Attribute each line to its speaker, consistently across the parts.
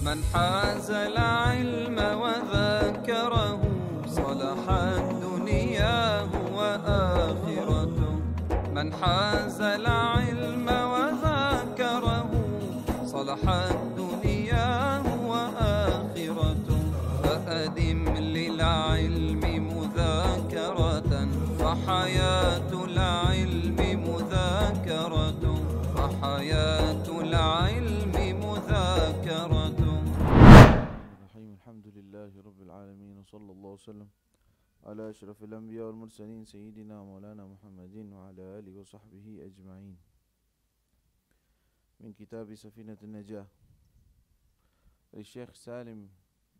Speaker 1: من حاز العلم وذاكره صلحت دنياه وآخرته من حاز العلم وذاكره صلحت دنياه وآخرته فأدم للعلم مذاكرة فحياة العلم مذاكرة فحياة العلم مذاكرة.
Speaker 2: الحمد لله رب العالمين وصلى الله وسلم على أشرف الأنبياء والمرسلين سيدنا مولانا محمد وعلى آله وصحبه أجمعين. من كتاب سفينة النجاة للشيخ سالم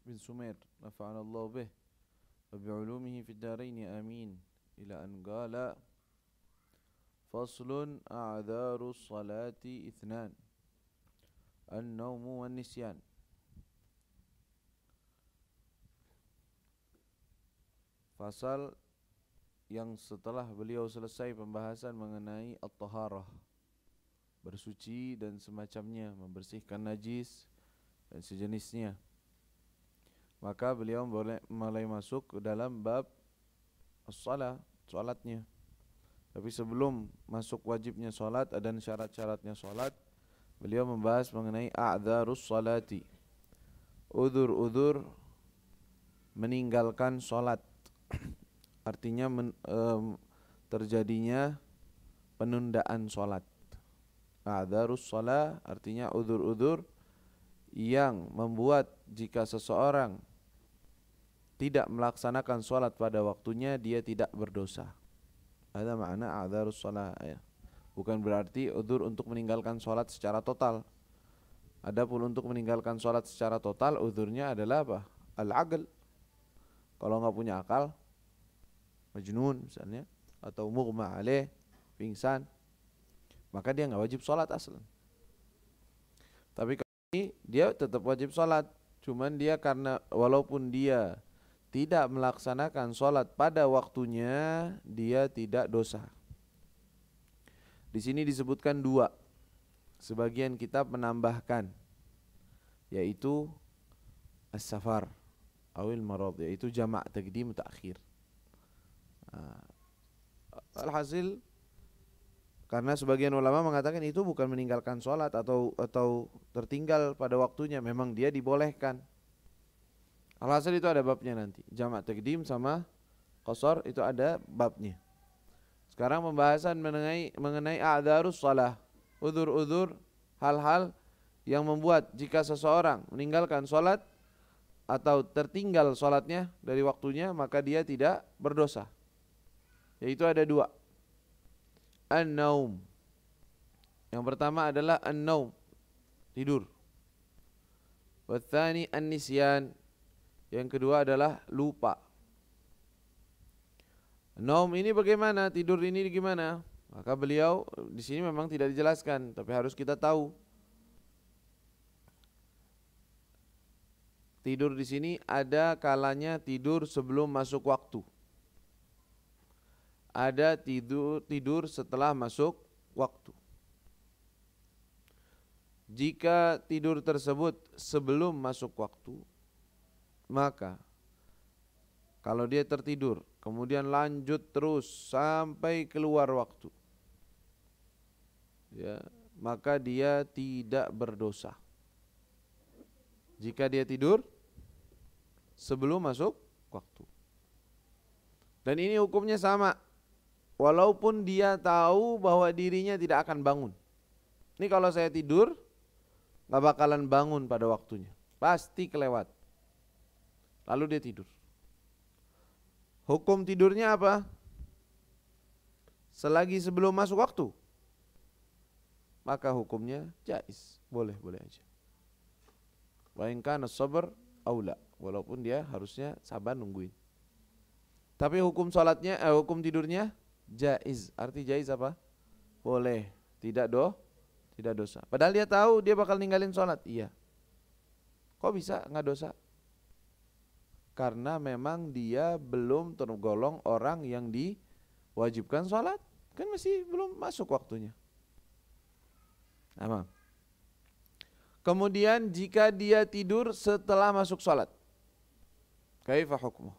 Speaker 2: بن سمير نفعنا الله به وبعلومه في الدارين آمين، إلى أن قال: فصل: أعذار الصلاة اثنان: النوم والنسيان. Pasal yang setelah beliau selesai pembahasan mengenai at-taharah, bersuci dan semacamnya, membersihkan najis dan sejenisnya, maka beliau mulai masuk ke dalam bab as-salah, salatnya. Tapi sebelum masuk wajibnya salat dan syarat-syaratnya salat, beliau membahas mengenai a'dzarus salati, udzur-udzur meninggalkan salat. Artinya terjadinya penundaan salat. A'dzarus shalah artinya udzur-udzur yang membuat jika seseorang tidak melaksanakan salat pada waktunya dia tidak berdosa. Ada makna a'dzarus shalah ya. Bukan berarti udzur untuk meninggalkan salat secara total. Adapun untuk meninggalkan salat secara total udzurnya adalah apa? Al-aql. Kalau enggak punya akal, majnun misalnya, atau mughma alaih, pingsan, maka dia enggak wajib salat aslan. Tapi kalau ini dia tetap wajib salat, cuman dia karena walaupun dia tidak melaksanakan salat pada waktunya, dia tidak dosa. Di sini disebutkan dua. Sebagian kitab menambahkan, yaitu as-safar awil marad, yaitu jamak taqdim ta'khir. Alhasil, karena sebagian ulama mengatakan itu bukan meninggalkan sholat atau tertinggal pada waktunya, memang dia dibolehkan. Alhasil itu ada babnya nanti. Jamak taqdim sama qasar itu ada babnya. Sekarang pembahasan mengenai a'dzarus shalah, udzur-udzur, hal-hal yang membuat jika seseorang meninggalkan sholat atau tertinggal sholatnya dari waktunya, maka dia tidak berdosa. Yaitu ada dua. An-naum. Yang pertama adalah an-naum, tidur. Watsani an-nisyan. Yang kedua adalah lupa. Naum ini bagaimana? Tidur ini gimana? Maka beliau di sini memang tidak dijelaskan, tapi harus kita tahu. Tidur di sini ada kalanya tidur sebelum masuk waktu. Ada tidur setelah masuk waktu. Jika tidur tersebut sebelum masuk waktu, maka kalau dia tertidur kemudian lanjut terus sampai keluar waktu, ya, maka dia tidak berdosa. Jika dia tidur sebelum masuk waktu. Dan ini hukumnya sama, walaupun dia tahu bahwa dirinya tidak akan bangun. Ini kalau saya tidur gak bakalan bangun pada waktunya, pasti kelewat. Lalu dia tidur. Hukum tidurnya apa? Selagi sebelum masuk waktu, maka hukumnya jaiz, boleh aja. Wa in kana sabr aula, walaupun dia harusnya sabar nungguin. Tapi hukum salatnya, hukum tidurnya jaiz. Arti jaiz apa? Boleh, tidak dosa. Padahal dia tahu dia bakal ninggalin salat. Iya. Kok bisa enggak dosa? Karena memang dia belum tergolong orang yang diwajibkan salat. Kan masih belum masuk waktunya. Nah, Kemudian jika dia tidur setelah masuk sholat, kaifa hukmuh?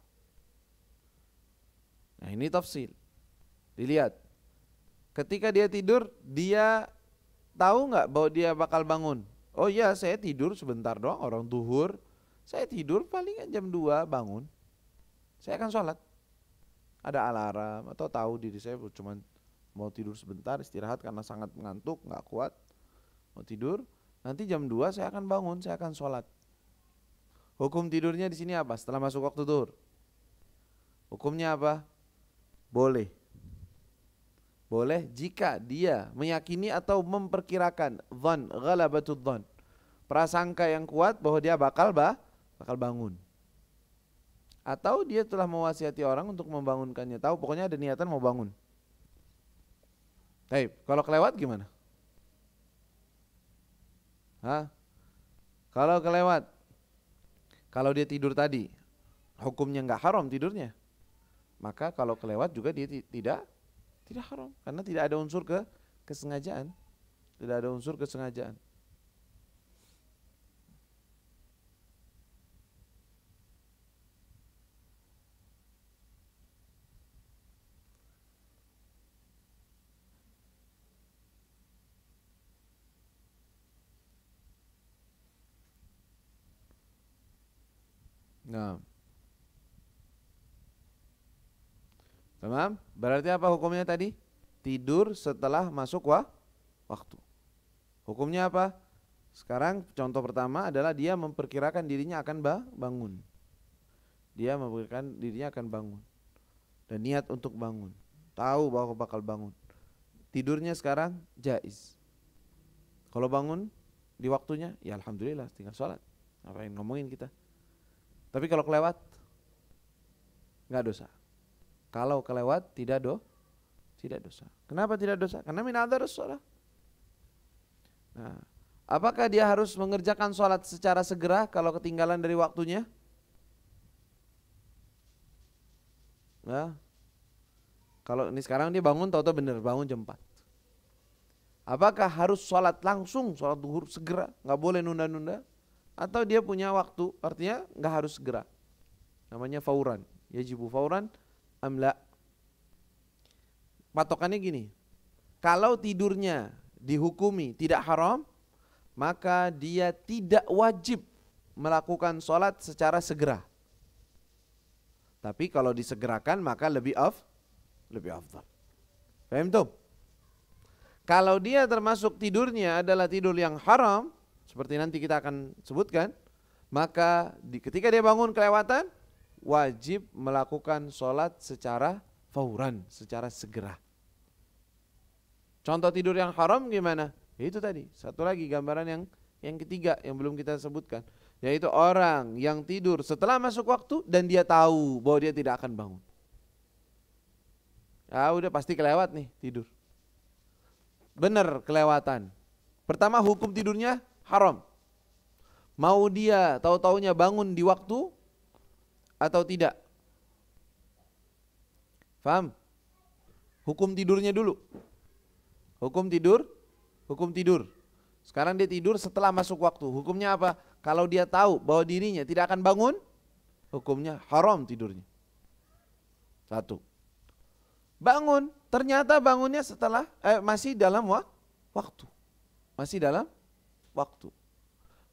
Speaker 2: Nah ini tafsil. Dilihat. Ketika dia tidur, dia tahu nggak bahwa dia bakal bangun? Oh iya, saya tidur sebentar doang, orang duhur. Saya tidur paling jam 2 bangun. Saya akan sholat. Ada alarm atau tahu diri saya cuma mau tidur sebentar, istirahat karena sangat mengantuk, nggak kuat. Mau tidur, nanti jam 2 saya akan bangun, saya akan sholat. Hukum tidurnya di sini apa? Setelah masuk waktu duhur. Hukumnya apa? Boleh. Boleh jika dia meyakini atau memperkirakan dhan, ghalabatud dhan, prasangka yang kuat bahwa dia bakal bangun. Atau dia telah mewasiati orang untuk membangunkannya, tahu pokoknya ada niatan mau bangun. Baik, kalau kelewat gimana? Kalau kelewat, kalau dia tidur tadi, hukumnya nggak haram tidurnya. Maka kalau kelewat juga dia tidak haram, karena tidak ada unsur kesengajaan. Tidak ada unsur kesengajaan. Nah, tamam? Berarti apa hukumnya tadi? Tidur setelah masuk waktu. Hukumnya apa? Sekarang contoh pertama adalah dia memperkirakan dirinya akan bangun. Dia memperkirakan dirinya akan bangun dan niat untuk bangun, tahu bahwa bakal bangun. Tidurnya sekarang jaiz. Kalau bangun di waktunya, ya alhamdulillah, tinggal sholat. Ngapain ngomongin kita? Tapi kalau kelewat, nggak dosa. Kalau kelewat tidak dosa. Kenapa tidak dosa? Karena min adzarus shalah. Nah, apakah dia harus mengerjakan sholat secara segera kalau ketinggalan dari waktunya? Nah, kalau ini sekarang dia bangun, tahu-tahu bener bangun jam 4. Apakah harus sholat langsung, sholat duhur segera, nggak boleh nunda-nunda? Atau dia punya waktu, artinya nggak harus segera. Namanya fauran, yajibu fauran amla. Patokannya gini, kalau tidurnya dihukumi tidak haram, maka dia tidak wajib melakukan sholat secara segera. Tapi kalau disegerakan maka lebih afdal. Paham tuh? Kalau dia termasuk tidurnya adalah tidur yang haram, seperti nanti kita akan sebutkan, maka ketika dia bangun kelewatan, wajib melakukan sholat secara fauran, secara segera. Contoh tidur yang haram gimana? Ya itu tadi, satu lagi gambaran yang ketiga yang belum kita sebutkan, yaitu orang yang tidur setelah masuk waktu dan dia tahu bahwa dia tidak akan bangun. Ah udah pasti kelewat nih tidur. Benar kelewatan. Pertama hukum tidurnya haram. Mau dia tahu-taunya bangun di waktu atau tidak? Faham? Hukum tidurnya dulu. Hukum tidur. Sekarang dia tidur setelah masuk waktu. Hukumnya apa? Kalau dia tahu bahwa dirinya tidak akan bangun, hukumnya haram tidurnya. Satu. Bangun, ternyata bangunnya setelah masih dalam waktu. Masih dalam waktu.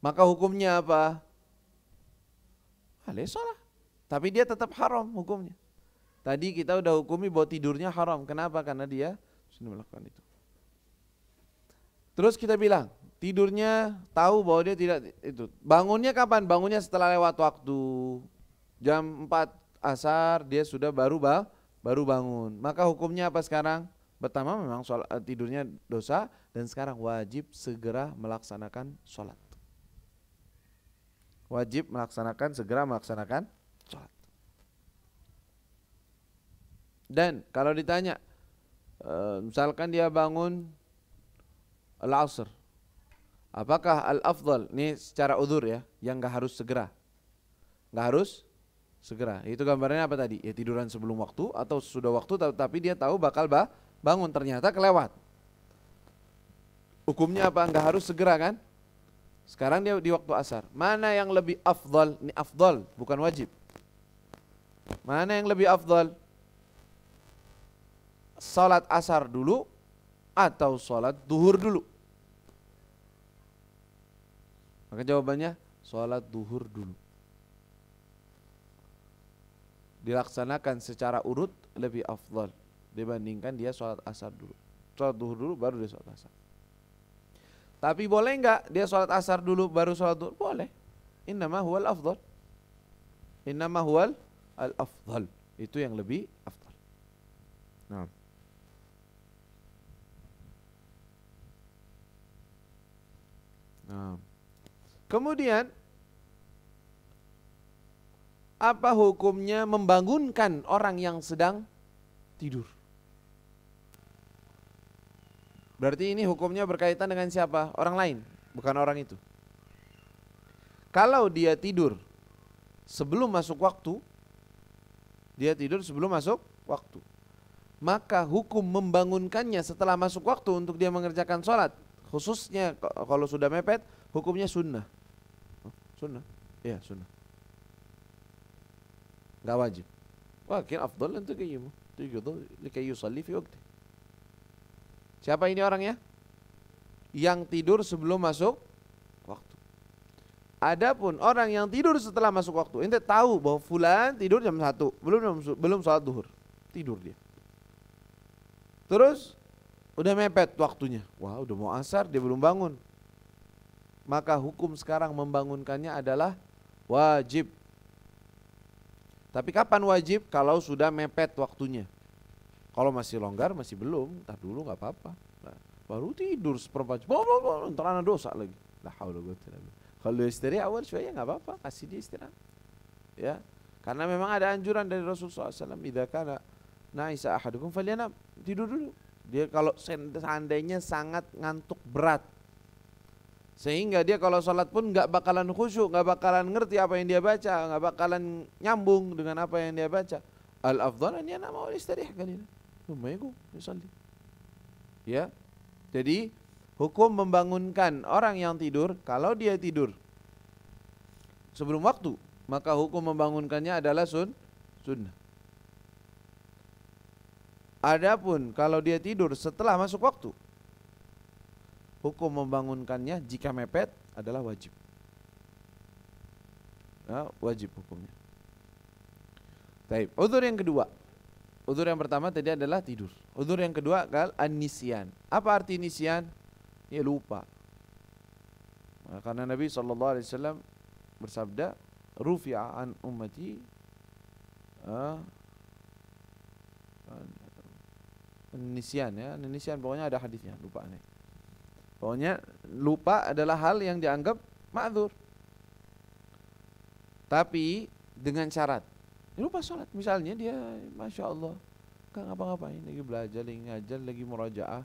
Speaker 2: Maka hukumnya apa? Boleh sholat. Tapi dia tetap haram hukumnya. Tadi kita udah hukumi bahwa tidurnya haram. Kenapa? Karena dia sudah melakukan itu. Terus kita bilang, tidurnya tahu bahwa dia tidak itu. Bangunnya kapan? Bangunnya setelah lewat waktu. Jam 4 asar dia sudah baru bangun. Maka hukumnya apa sekarang? Pertama memang tidurnya dosa dan sekarang wajib segera melaksanakan sholat. Segera melaksanakan sholat. Dan kalau ditanya, misalkan dia bangun al-asr, apakah al-afdal, ini secara udzur ya, yang gak harus segera. Itu gambarnya apa tadi? Ya tiduran sebelum waktu atau sudah waktu tapi dia tahu bakal bangun, ternyata kelewat. Hukumnya apa? Gak harus segera kan? Sekarang dia di waktu asar. Mana yang lebih afdal? Ini afdal, bukan wajib. Mana yang lebih afdal? Salat asar dulu atau salat duhur dulu? Maka jawabannya salat duhur dulu. Dilaksanakan secara urut lebih afdal dibandingkan dia salat asar dulu. Salat duhur dulu baru dia salat asar. Tapi boleh enggak dia sholat asar dulu baru sholat duhur? Boleh. Innama huwal afdal. Innama huwal al-afdal. Itu yang lebih afdal. Nah. Nah. Kemudian apa hukumnya membangunkan orang yang sedang tidur? Berarti ini hukumnya berkaitan dengan siapa? Orang lain, bukan orang itu. Kalau dia tidur sebelum masuk waktu, maka hukum membangunkannya setelah masuk waktu untuk dia mengerjakan sholat, khususnya kalau sudah mepet, hukumnya sunnah. Sunnah? Iya sunnah. Gak wajib. Walakin afdal an tuqayyimu. Likai yusalli fi waqti. Siapa ini orangnya? Yang tidur sebelum masuk waktu. Adapun orang yang tidur setelah masuk waktu, ente tahu bahwa fulan tidur jam 1, belum sholat duhur. Tidur dia. Terus udah mepet waktunya. Wah, udah mau asar dia belum bangun. Maka hukum sekarang membangunkannya adalah wajib. Tapi kapan wajib? Kalau sudah mepet waktunya. Kalau masih longgar, masih belum, entar dulu gak apa-apa. Nah, baru tidur seperempat jam, entar anak dosa lagi. La haula wala quwwata illa billah. Kalau istirahat awal syuaya gak apa-apa, kasih dia istirahat. Ya, karena memang ada anjuran dari Rasulullah SAW, idza kana na'isa ahadukum falyanam, tidur dulu. Dia kalau seandainya sangat ngantuk berat, sehingga dia kalau sholat pun gak bakalan khusyuk, gak bakalan ngerti apa yang dia baca, gak bakalan nyambung dengan apa yang dia baca. Al-afdal an yanama wal yastarih qalila. Ya. Jadi hukum membangunkan orang yang tidur, kalau dia tidur sebelum waktu, maka hukum membangunkannya adalah sunnah. Adapun kalau dia tidur setelah masuk waktu, hukum membangunkannya jika mepet adalah wajib. Nah, wajib hukumnya. Baik, udzur yang kedua. Udzur yang pertama tadi adalah tidur. Udzur yang kedua adalah an-nisyan. Apa arti nisyan? Ya lupa. Nah, karena Nabi SAW bersabda, rufi'a an ummati nisyan ya. Nisyan pokoknya ada hadisnya, lupa nih. Pokoknya lupa adalah hal yang dianggap ma'dzur. Tapi dengan syarat. Lupa sholat, misalnya dia Masya Allah gak ngapa-ngapain, lagi belajar, lagi ngajar, lagi murajaah,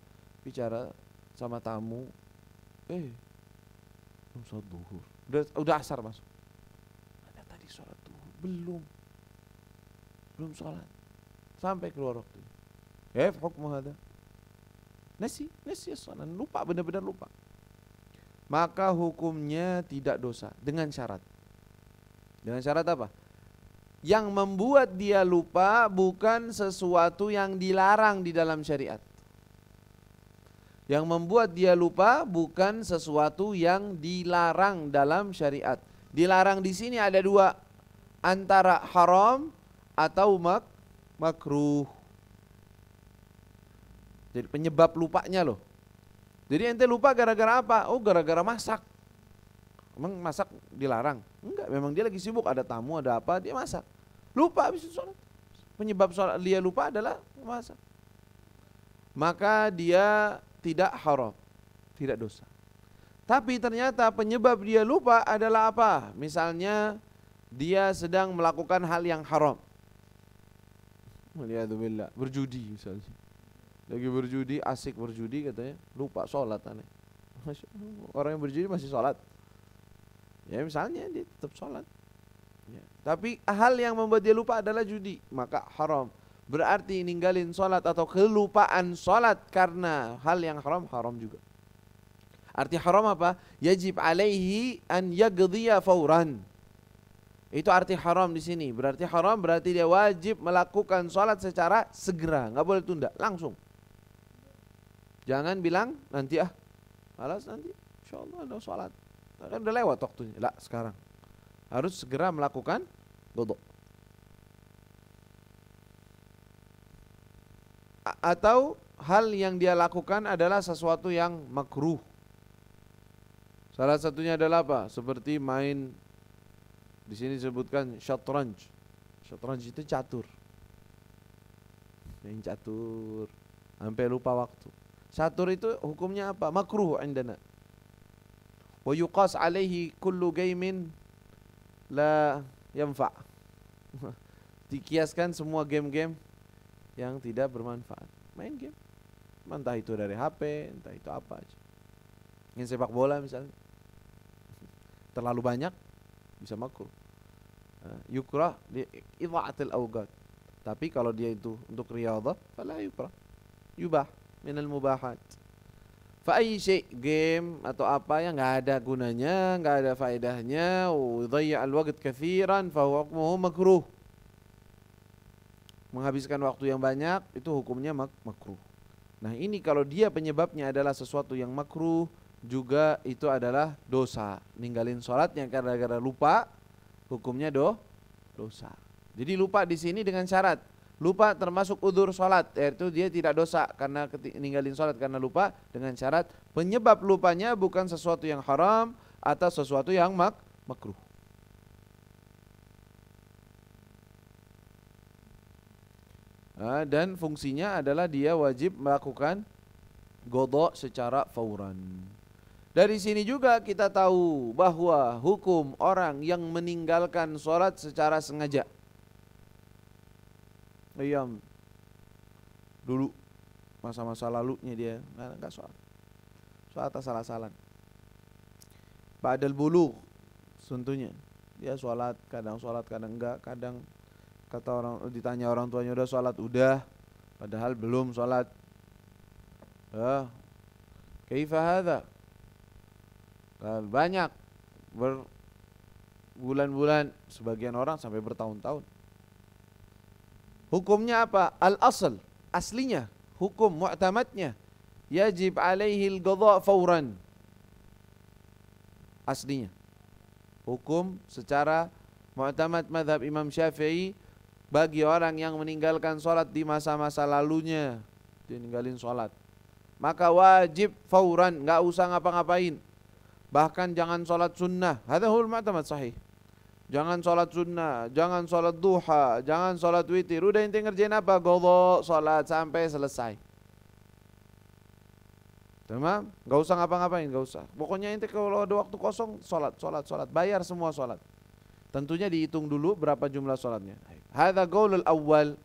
Speaker 2: bicara sama tamu, belum sholat duhur, udah asar masuk. Ada tadi sholat duhur, belum sholat, sampai keluar waktunya. Hukmu hadza nasi sholat, lupa, benar-benar lupa. Maka hukumnya tidak dosa, dengan syarat. Dengan syarat apa? Yang membuat dia lupa bukan sesuatu yang dilarang di dalam syariat. Yang membuat dia lupa bukan sesuatu yang dilarang dalam syariat. Dilarang di sini ada dua, antara haram atau makruh. Jadi penyebab lupanya loh. Jadi ente lupa gara-gara apa? Oh, gara-gara masak. Emang masak dilarang? Enggak, memang dia lagi sibuk, ada tamu, ada apa, dia masak. Lupa habis sholat. Penyebab sholat dia lupa adalah masak. Maka dia tidak haram, tidak dosa. Tapi ternyata penyebab dia lupa adalah apa? Misalnya dia sedang melakukan hal yang haram. Waliyadzubillah, berjudi misalnya. Lagi berjudi, asik berjudi katanya, lupa sholat aneh. Orang yang berjudi masih sholat. Ya misalnya dia tetap sholat. Ya. Tapi hal yang membuat dia lupa adalah judi, maka haram. Berarti ninggalin sholat atau kelupaan sholat karena hal yang haram, haram juga. Arti haram apa? Yajib alaihi an yaqdiya fauran. Itu arti haram di sini. Berarti haram berarti dia wajib melakukan sholat secara segera, nggak boleh tunda, langsung. Jangan bilang nanti malas nanti, insyaallah ada sholat. Kan udah lewat waktunya. Lah, sekarang harus segera melakukan qada. Atau hal yang dia lakukan adalah sesuatu yang makruh. Salah satunya adalah apa? Seperti main, di sini disebutkan syatranj. Syatranj itu catur. Main catur sampai lupa waktu. Catur itu hukumnya apa? Makruh indana. Wa yuqas alaihi kullu gaimin la yanfa. Dikiaskan semua game-game yang tidak bermanfaat. Main game, entah itu dari HP, entah itu apa aja. Ingin sepak bola misalnya, terlalu banyak bisa makruh. Yukrah li idha'atil awqat. Tapi kalau dia itu untuk riyadhah, fala yukrah. Yubah minal mubahat. Fa ayyi syai' game atau apa yang enggak ada gunanya, enggak ada faedahnya, udhayya al-waqt katsiran fa huwa hukmuhu makruh. Menghabiskan waktu yang banyak itu hukumnya makruh. Nah, ini kalau dia penyebabnya adalah sesuatu yang makruh, juga itu adalah dosa. Ninggalin sholatnya gara-gara lupa, hukumnya dosa. Jadi lupa di sini dengan syarat. Lupa termasuk udzur sholat, yaitu dia tidak dosa karena ninggalin sholat karena lupa, dengan syarat penyebab lupanya bukan sesuatu yang haram atau sesuatu yang makruh. Dan fungsinya adalah dia wajib melakukan qada secara fauran. Dari sini juga kita tahu bahwa hukum orang yang meninggalkan sholat secara sengaja. Dulu masa-masa lalunya dia enggak sholat. Sholat asal-asalan. Ba'dal bulugh tentunya. Dia sholat kadang enggak, kadang kata orang, ditanya orang tuanya udah sholat, udah, padahal belum sholat. Kaifa hadza? Banyak berbulan-bulan, sebagian orang sampai bertahun-tahun. Hukumnya apa? Al-asl, aslinya, hukum mu'tamadnya, yajib alaihi al-qadha fauran. Aslinya, hukum secara mu'tamad mazhab Imam Syafi'i, bagi orang yang meninggalkan sholat di masa-masa lalunya, dia ninggalin sholat, maka wajib fauran, nggak usah ngapa-ngapain. Bahkan jangan sholat sunnah, hadahul mu'tamad sahih. Jangan sholat sunnah, jangan sholat duha, jangan sholat witir. Udah inti ngerjain apa? Qadha sholat sampai selesai. Tamam? Nggak usah ngapa-ngapain, nggak usah. Pokoknya inti kalau ada waktu kosong, sholat, bayar semua sholat. Tentunya dihitung dulu berapa jumlah sholatnya. Hadza qaulul awal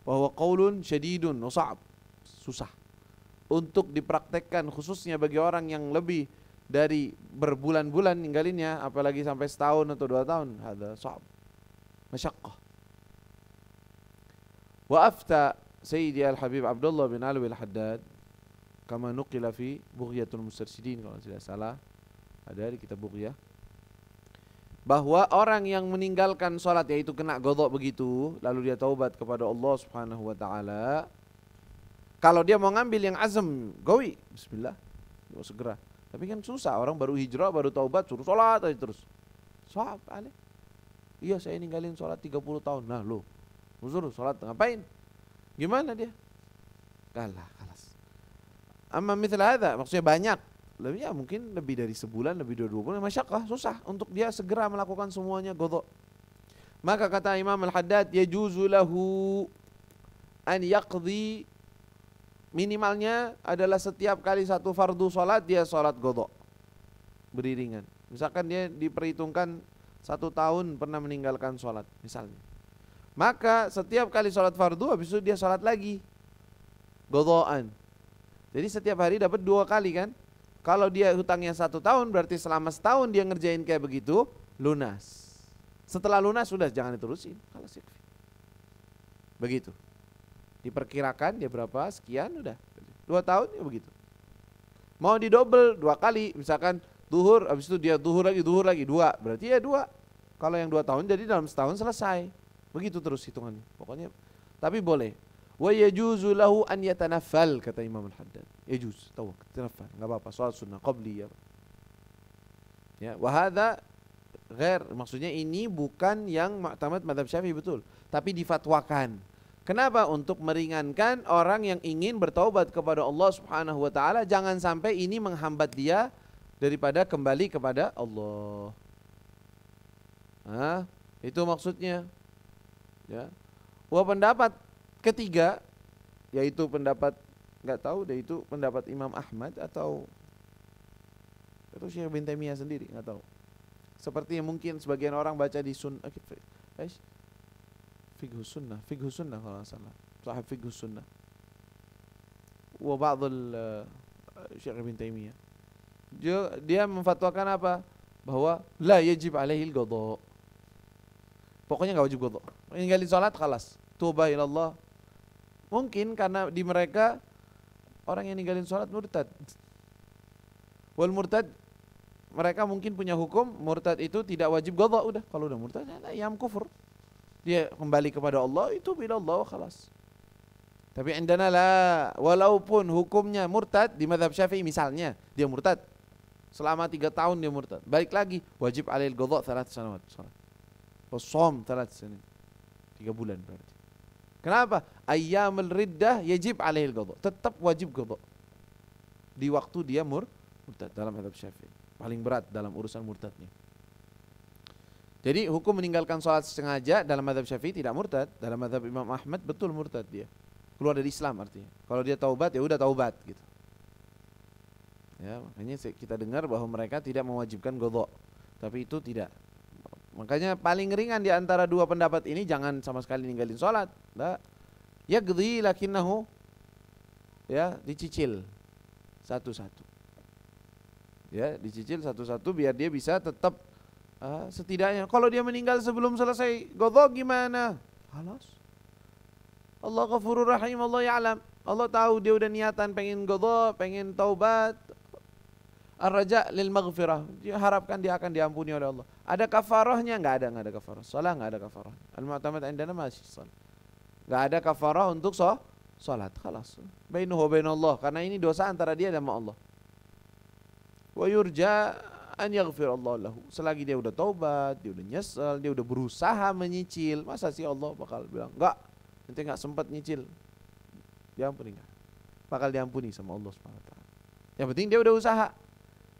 Speaker 2: wa huwa qaulun syadidun wa sha'ab. Susah untuk dipraktekkan, khususnya bagi orang yang lebih dari berbulan-bulan ninggalinnya, apalagi sampai setahun atau 2 tahun. Hadza sha'ab, masyaqqah. Wa afta Sayyidi Al-Habib Abdullah bin Alwi Al-Haddad kama nuqila fi Bughyatul Mustarsyidin, kalau tidak salah ada di kitab Bughyah, bahwa orang yang meninggalkan sholat, yaitu kena qadha begitu, lalu dia taubat kepada Allah Subhanahu wa ta'ala, kalau dia mau ngambil yang azam, gawi, bismillah, mau segera. Tapi kan susah, orang baru hijrah, baru taubat, suruh sholat aja terus. Sholat, alih. Iya, saya ninggalin sholat 30 tahun. Nah lo, suruh sholat, ngapain? Gimana dia? Kalah. Amma mithla hadza, maksudnya banyak. Lebih ya mungkin lebih dari sebulan, lebih dari 2 bulan, masyaqqah, susah untuk dia segera melakukan semuanya qadha. Maka kata Imam Al-Haddad, yajuzu lahu an yaqdi, minimalnya adalah setiap kali satu fardu salat dia salat qadha beriringan. Misalkan dia diperhitungkan 1 tahun pernah meninggalkan salat misalnya, maka setiap kali salat fardu habis itu dia salat lagi qadhaan. Jadi setiap hari dapat 2 kali kan. Kalau dia hutangnya 1 tahun, berarti selama setahun dia ngerjain kayak begitu, lunas. Setelah lunas sudah, jangan diterusin. Begitu. Diperkirakan dia berapa, sekian, udah 2 tahun ya begitu. Mau didobel 2 kali, misalkan duhur, habis itu dia duhur lagi 2, berarti ya 2. Kalau yang 2 tahun jadi dalam setahun selesai. Begitu terus hitungannya. Pokoknya tapi boleh. Wa yajuzu lahu an yatanaffal, kata Imam Al-Haddad. Yajuz, tahu, tanaffal, enggak apa-apa, salat sunnah qabliyah. Ya, wa hadza ghair, maksudnya ini bukan yang mu'tamad mazhab Syafi'i betul, tapi difatwakan. Kenapa? Untuk meringankan orang yang ingin bertaubat kepada Allah Subhanahu wa taala, jangan sampai ini menghambat dia daripada kembali kepada Allah. Nah, itu maksudnya. Ya. Wah, pendapat ketiga yaitu pendapat enggak tahu deh itu pendapat Imam Ahmad atau Syekh bin Taimiyah sendiri, enggak tahu. Seperti yang mungkin sebagian orang baca di sunnah, Fiqhus Sunnah kalau nggak salah, Sahih Fiqhus Sunnah. Wa ba'dul Syekh bin Taimiyah. Dia memfatwakan apa? Bahwa la yajib alaihi al-qadha. Pokoknya enggak wajib qadha. Ninggalin salat khalas, taubat ila Allah. Mungkin karena di mereka orang yang ninggalin salat murtad. Wal murtad, mereka mungkin punya hukum murtad itu tidak wajib qadha, udah. Kalau udah murtad ya kufur. Dia kembali kepada Allah, itu bila Allah khalas. Tapi indana la, walaupun hukumnya murtad di mazhab Syafi'i, misalnya dia murtad selama 3 tahun, dia murtad, balik lagi, wajib alail qadha 3 sanawat, shom 3 sinin, 3 bulan berarti. Kenapa? Ayyamul riddah yajib alail qadha, tetap wajib qadha di waktu dia murtad dalam mazhab Syafi'i. Paling berat dalam urusan murtadnya. Jadi hukum meninggalkan sholat sengaja dalam mazhab Syafi'i tidak murtad. Dalam mazhab Imam Ahmad betul murtad dia. Keluar dari Islam artinya. Kalau dia taubat ya udah taubat gitu. Ya, makanya kita dengar bahwa mereka tidak mewajibkan qadha. Tapi itu tidak. Makanya paling ringan di antara dua pendapat ini, jangan sama sekali ninggalin sholat. Enggak. Yaqdi lakinnahu, ya, dicicil satu-satu. Ya, dicicil satu-satu biar dia bisa tetap setidaknya. Kalau dia meninggal sebelum selesai qadha gimana? Halas. Allah Ghafurur Rahim, Allah ya'lam. Allah tahu dia udah niatan pengen qadha, pengen taubat. Ar-raja lil maghfirah. Dia harapkan dia akan diampuni oleh Allah. Ada kafarahnya? Enggak ada kafarah. Salat enggak ada kafarah. Al-mu'tamad indana masih salat. Enggak ada kafarah untuk salat. Khalas. Bainuhu wa bainallah, karena ini dosa antara dia dan Allah. Wa yurja an yaghfir Allah lahu. Selagi dia udah taubat, dia udah nyesel, dia udah berusaha menyicil, masa sih Allah bakal bilang enggak, nanti enggak sempat nyicil, diampuni enggak? Bakal diampuni sama Allah Subhanahu wa taala. Yang penting dia udah usaha,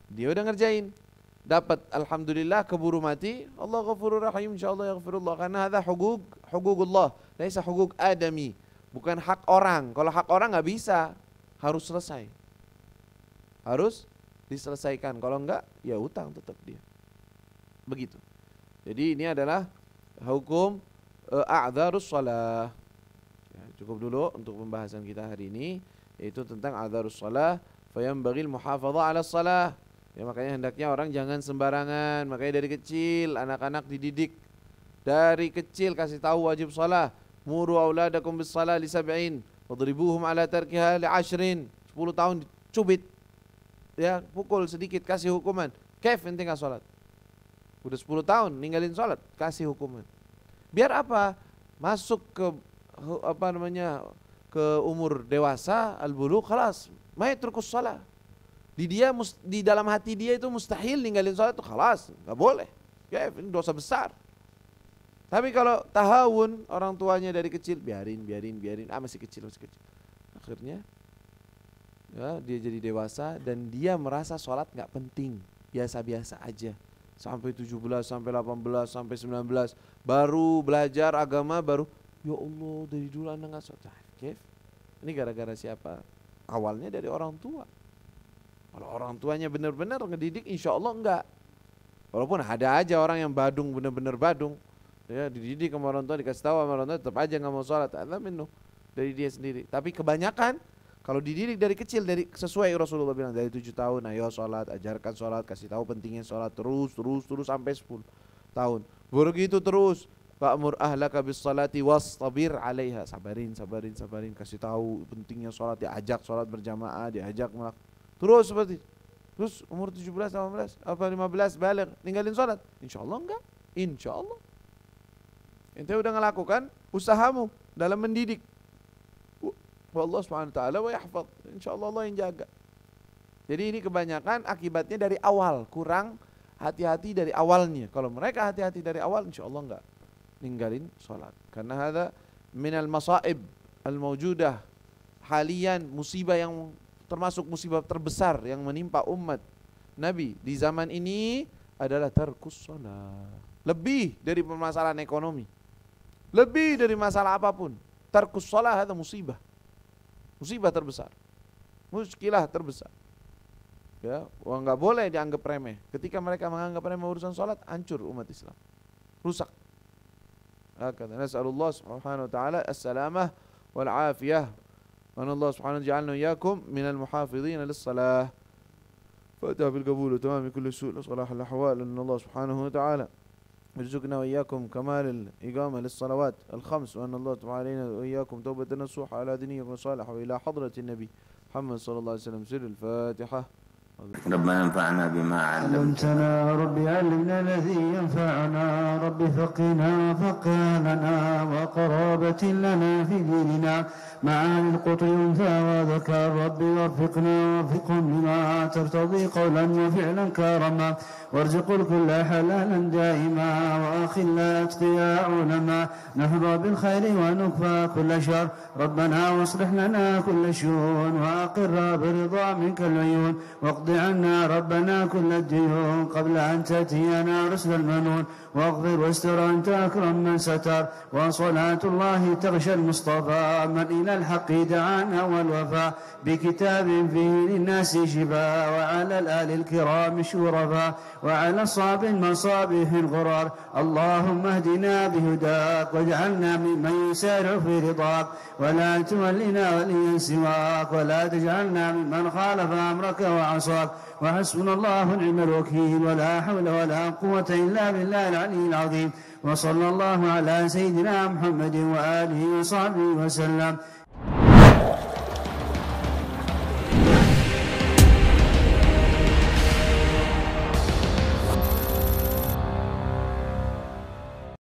Speaker 2: dia udah ngerjain, dapat alhamdulillah, keburu mati, Allah Ghafurur Rahim, insyaallah yaghfirullah, karena hadza hugugullah, laisa hugug adami, bukan hak orang. Kalau hak orang enggak bisa, harus selesai, harus diselesaikan. Kalau enggak ya utang tetap dia. Begitu. Jadi ini adalah hukum a'dzarus shalah. Ya, cukup dulu untuk pembahasan kita hari ini, yaitu tentang a'dzarus shalah, fayambaghi al-muhafadzah 'ala shalah. Ya, makanya hendaknya orang jangan sembarangan. Makanya dari kecil anak-anak dididik. Dari kecil kasih tahu wajib shalah. Muru auladakum bis shalah li 7 wadribuhum 'ala tarkiha li 10. 10 tahun dicubit. Ya, pukul sedikit, kasih hukuman. Kaif ente enggak salat? Udah 10 tahun ninggalin salat, kasih hukuman. Biar apa? Masuk ke ke umur dewasa, al-bulugh, khalas, ma yatrukus shalah. Di dalam hati dia itu mustahil ninggalin salat itu, khalas, enggak boleh. Kaif, ini dosa besar. Tapi kalau tahawun, orang tuanya dari kecil biarin, masih kecil. Akhirnya ya, dia jadi dewasa dan dia merasa sholat gak penting, biasa-biasa aja. Sampai 17, sampai 18, sampai 19 baru belajar agama, baru ya Allah dari dulu anak gak sholat. Ini gara-gara siapa? Awalnya dari orang tua. Kalau orang tuanya benar-benar ngedidik, insya Allah enggak. Walaupun ada aja orang yang badung, benar-benar badung, ya, dididik sama orang tua, dikasih tahu sama orang tua, tetap aja gak mau sholat. Ada minum dari dia sendiri. Tapi kebanyakan kalau dididik dari kecil, dari sesuai Rasulullah bilang, dari 7 tahun, ayo sholat, ajarkan sholat, kasih tahu pentingnya sholat, terus sampai 10 tahun. Begitu terus, fa'mur ahlaka bis salati wastabir 'alaiha. Sabarin, kasih tahu pentingnya sholat, diajak sholat berjamaah, diajak Terus seperti itu. Terus umur 17, 18, apa 15 balik, ninggalin sholat? Insya Allah enggak. Insya Allah. Ente udah ngelakukan usahamu dalam mendidik. Allah subhanahu wa ta'ala wa yahfad. Insya Allah Allah yang jaga. Jadi ini kebanyakan akibatnya dari awal. Kurang hati-hati dari awalnya. Kalau mereka hati-hati dari awal, insya Allah enggak ninggalin sholat. Karena ada minal masaib al-mawjudah. Halian musibah yang termasuk musibah terbesar yang menimpa umat Nabi di zaman ini adalah tarkus sholat. Lebih dari permasalahan ekonomi. Lebih dari masalah apapun. Tarkus sholat itu musibah. Musibah terbesar. Muskilah terbesar. Ya, enggak boleh dianggap remeh. Ketika mereka menganggap remeh urusan sholat, hancur umat Islam. Rusak. Hakadha nas'alullah subhanahu wa ta'ala as-salamah wal afiyah. Wa Allah subhanahu wa ta'ala iyyakum minal muhafidhin lis-salah. Fatiha bil qabul wa tamam kulli su' wa salah al-ahwal. Allah subhanahu wa ta'ala يرزقنا وإياكم كمال الإقامة للصلوات الخمس وأن الله تعالى علينا وإياكم توبة نصوح على دينكم الصالحة وإلى حضرة النبي محمد صلى الله عليه وسلم. سر الفاتحة.
Speaker 3: ربنا انفعنا بما علمتنا ربي علمنا الذي ينفعنا ربي فقنا فقهنا وقرابة لنا في ديننا معاني القطع أنثى وذكر ربي وفقنا وفقهم بما ترتضي قولا وفعلا كرما وارزق الكل حلالا دائما وأخلا أتقياء علما نحظى بالخير ونكفى كل شر ربنا واصلح لنا كل شؤون وأقر برضا منك العيون واقض عنا ربنا كل الديون قبل أن تأتينا رسل المنون واغفر واستر أنت أكرم من ستر وصلاة الله تغشى المصطفى من إلى الحق دعانا والوفاء بكتاب فيه للناس شفاء وعلى الآل الكرام شرفاء وعلى الصاب المصابيح الغرار اللهم اهدنا بهداك واجعلنا ممن يسارع في رضاك ولا تولنا وليا سواك ولا تجعلنا ممن خالف أمرك وعصاك وحسبنا الله ونعم الوكيل ولا حول ولا قوة إلا بالله العلي العظيم وصلى الله على سيدنا محمد وآله وصحبه وسلم.